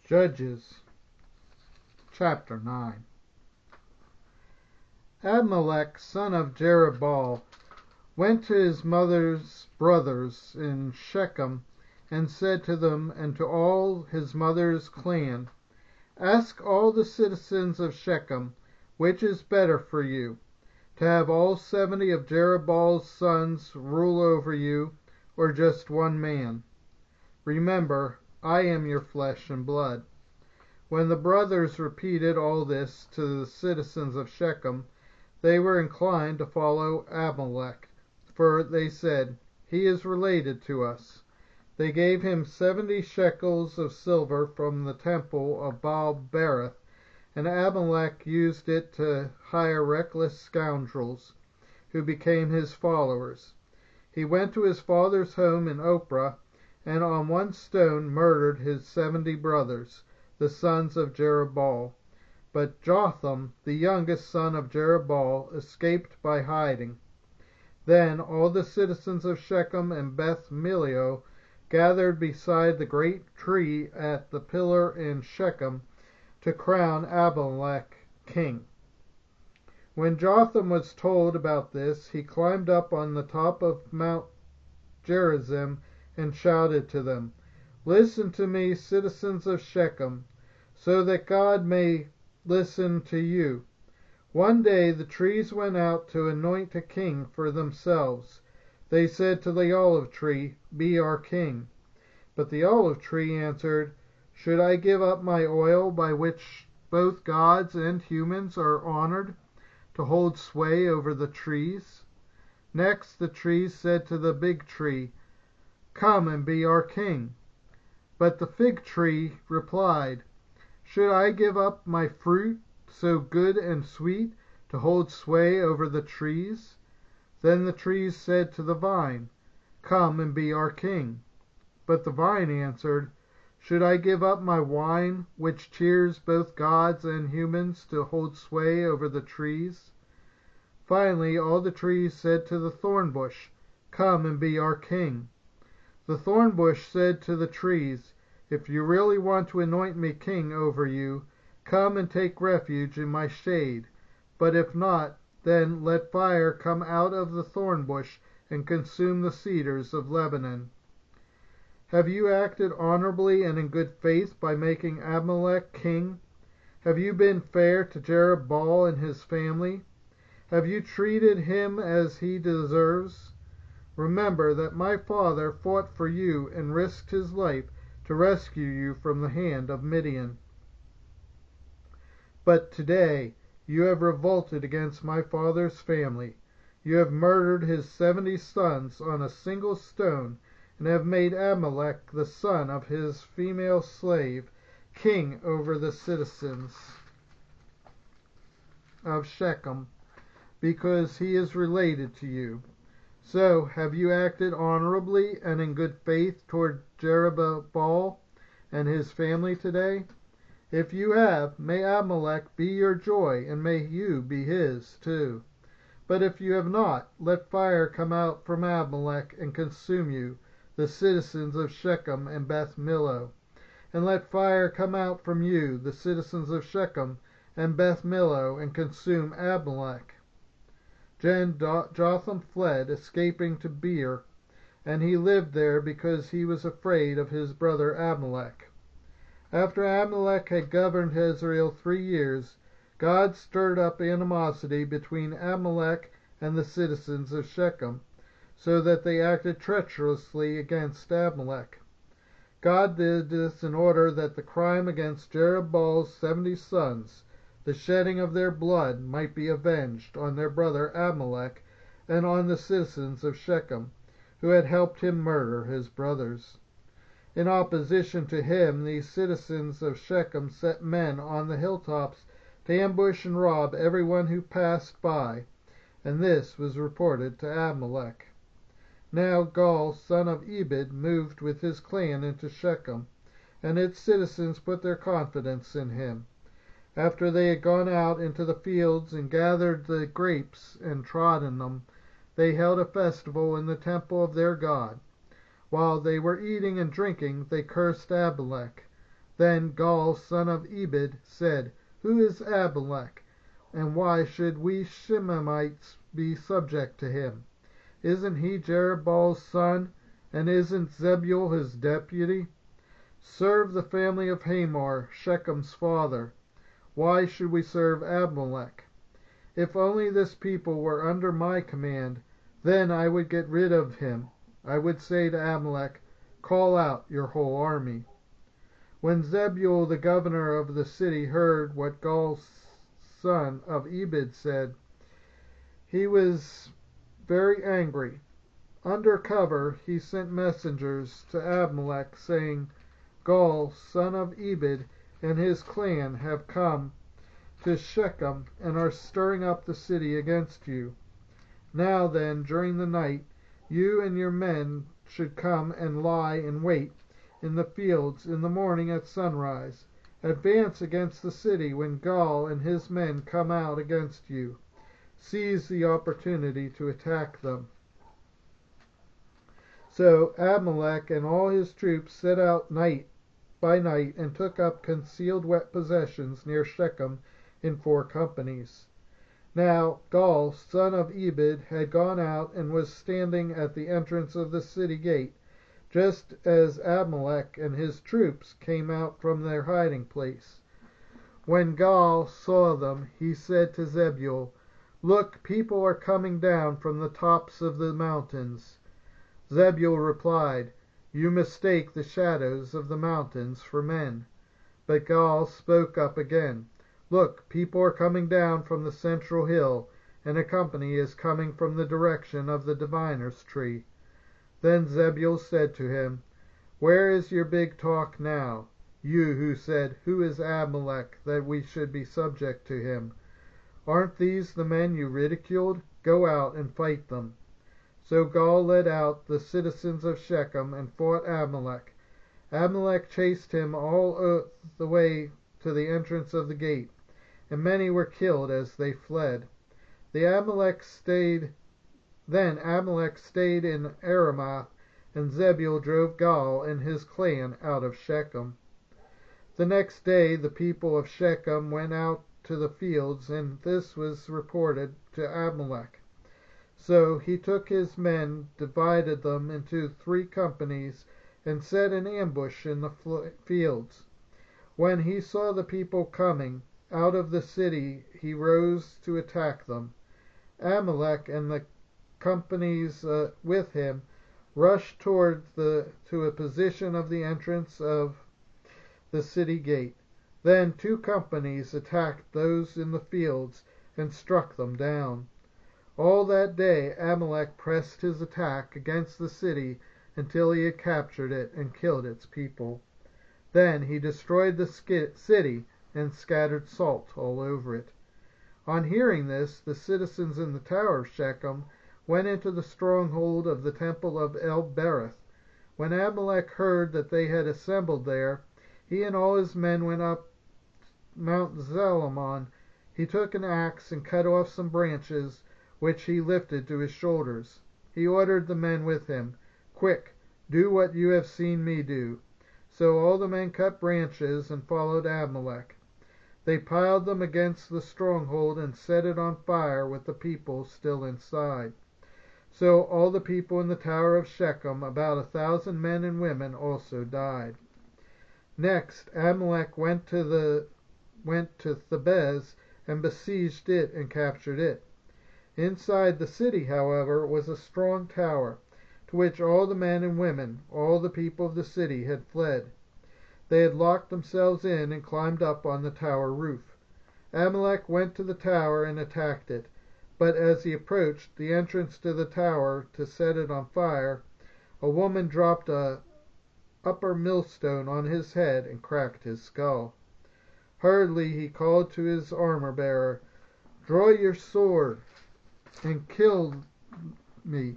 Judges chapter 9. Abimelech son of Jerubbaal went to his mother's brothers in Shechem, and said to them and to all his mother's clan, Ask all the citizens of Shechem, which is better for you, to have all 70 of Jerubbaal's sons rule over you, or just one man? Remember, I am your flesh and blood. When the brothers repeated all this to the citizens of Shechem, they were inclined to follow Abimelech, for they said, He is related to us. They gave him 70 shekels of silver from the temple of Baal-berith, and Abimelech used it to hire reckless scoundrels, who became his followers. He went to his father's home in Ophrah, and on one stone murdered his 70 brothers, the sons of Jerubbaal. But Jotham, the youngest son of Jerubbaal, escaped by hiding. Then all the citizens of Shechem and Beth Millo gathered beside the great tree at the pillar in Shechem to crown Abimelech king. When Jotham was told about this, he climbed up on the top of Mount Gerizim and shouted to them, Listen to me, citizens of Shechem, so that God may listen to you. One day the trees went out to anoint a king for themselves. They said to the olive tree, Be our king. But the olive tree answered, Should I give up my oil by which both gods and humans are honored, to hold sway over the trees? Next the trees said to the big tree, Come and be our king. But the fig tree replied, Should I give up my fruit, so good and sweet, to hold sway over the trees? Then the trees said to the vine, Come and be our king. But the vine answered, Should I give up my wine, which cheers both gods and humans, to hold sway over the trees? Finally all the trees said to the thorn bush, Come and be our king. The thorn bush said to the trees, If you really want to anoint me king over you, come and take refuge in my shade. But if not, then let fire come out of the thorn bush and consume the cedars of Lebanon. Have you acted honorably and in good faith by making Abimelech king? Have you been fair to Jerubbaal and his family? Have you treated him as he deserves? Remember that my father fought for you and risked his life to rescue you from the hand of Midian. But today you have revolted against my father's family. You have murdered his 70 sons on a single stone, and have made Abimelech, the son of his female slave, king over the citizens of Shechem, because he is related to you. So have you acted honorably and in good faith toward Jerubbaal and his family today? If you have, may Abimelech be your joy, and may you be his too. But if you have not, let fire come out from Abimelech and consume you, the citizens of Shechem and Beth Millo. And let fire come out from you, the citizens of Shechem and Beth Millo, and consume Abimelech. Then Jotham fled, escaping to Beer, and he lived there because he was afraid of his brother Abimelech. After Abimelech had governed Israel 3 years, God stirred up animosity between Abimelech and the citizens of Shechem, so that they acted treacherously against Abimelech. God did this in order that the crime against Jerubbaal's 70 sons, the shedding of their blood, might be avenged on their brother Abimelech and on the citizens of Shechem, who had helped him murder his brothers. In opposition to him, these citizens of Shechem set men on the hilltops to ambush and rob everyone who passed by, and this was reported to Abimelech. Now Gaal, son of Ebed, moved with his clan into Shechem, and its citizens put their confidence in him. After they had gone out into the fields and gathered the grapes and trodden them, they held a festival in the temple of their God. While they were eating and drinking, they cursed Abimelech. Then Gaal son of Ebed said, Who is Abimelech, and why should we Shemaites be subject to him? Isn't he Jerubbaal's son, and isn't Zebul his deputy? Serve the family of Hamor, Shechem's father. Why should we serve Abimelech? If only this people were under my command, then I would get rid of him. I would say to Abimelech, Call out your whole army. When Zebul the governor of the city heard what Gaal son of Ebed said, he was very angry. Under cover he sent messengers to Abimelech, saying, Gaal son of Ebed and his clan have come to Shechem and are stirring up the city against you. Now then, during the night, you and your men should come and lie in wait in the fields in the morning at sunrise. Advance against the city when Gaal and his men come out against you. Seize the opportunity to attack them. So Abimelech and all his troops set out night by night and took up concealed possessions near Shechem in 4 companies. Now Gaal son of Ebed had gone out and was standing at the entrance of the city gate, just as Abimelech and his troops came out from their hiding place. When Gaal saw them, he said to Zebul, Look, people are coming down from the tops of the mountains. Zebul replied, You mistake the shadows of the mountains for men. But Gaal spoke up again, Look, people are coming down from the central hill, and a company is coming from the direction of the diviner's tree. Then Zebul said to him, Where is your big talk now, you who said, Who is Abimelech, that we should be subject to him? Aren't these the men you ridiculed? Go out and fight them. So Gaal led out the citizens of Shechem and fought Abimelech. Abimelech chased him all the way to the entrance of the gate, and many were killed as they fled. Then Abimelech stayed in Aramoth, and Zebul drove Gaal and his clan out of Shechem. The next day the people of Shechem went out to the fields, and this was reported to Abimelech. So he took his men, divided them into 3 companies, and set an ambush in the fields. When he saw the people coming out of the city, he rose to attack them. Abimelech and the companies with him rushed toward to a position of the entrance of the city gate. Then 2 companies attacked those in the fields and struck them down. All that day Abimelech pressed his attack against the city until he had captured it and killed its people. Then he destroyed the city and scattered salt all over it. On hearing this, the citizens in the tower of Shechem went into the stronghold of the temple of El-Berith. When Abimelech heard that they had assembled there, he and all his men went up Mount Zalmon. He took an axe and cut off some branches, which he lifted to his shoulders. He ordered the men with him, Quick, do what you have seen me do. So all the men cut branches and followed Abimelech. They piled them against the stronghold and set it on fire with the people still inside. So all the people in the tower of Shechem, about 1,000 men and women, also died. Next Abimelech went to Thebez and besieged it and captured it. Inside the city, however, was a strong tower, to which all the men and women, all the people of the city, had fled. They had locked themselves in and climbed up on the tower roof. Abimelech went to the tower and attacked it, but as he approached the entrance to the tower to set it on fire, a woman dropped a upper millstone on his head and cracked his skull. Hurriedly he called to his armor-bearer, Draw your sword and kill me,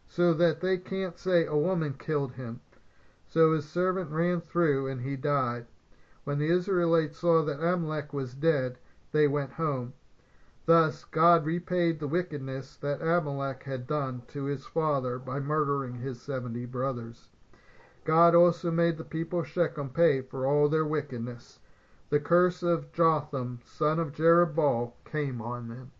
so that they can't say a woman killed him. So his servant ran through, and he died. When the Israelites saw that Abimelech was dead, they went home. Thus God repaid the wickedness that Abimelech had done to his father by murdering his 70 brothers. God also made the people of Shechem pay for all their wickedness. The curse of Jotham, son of Jerubbaal, came on them.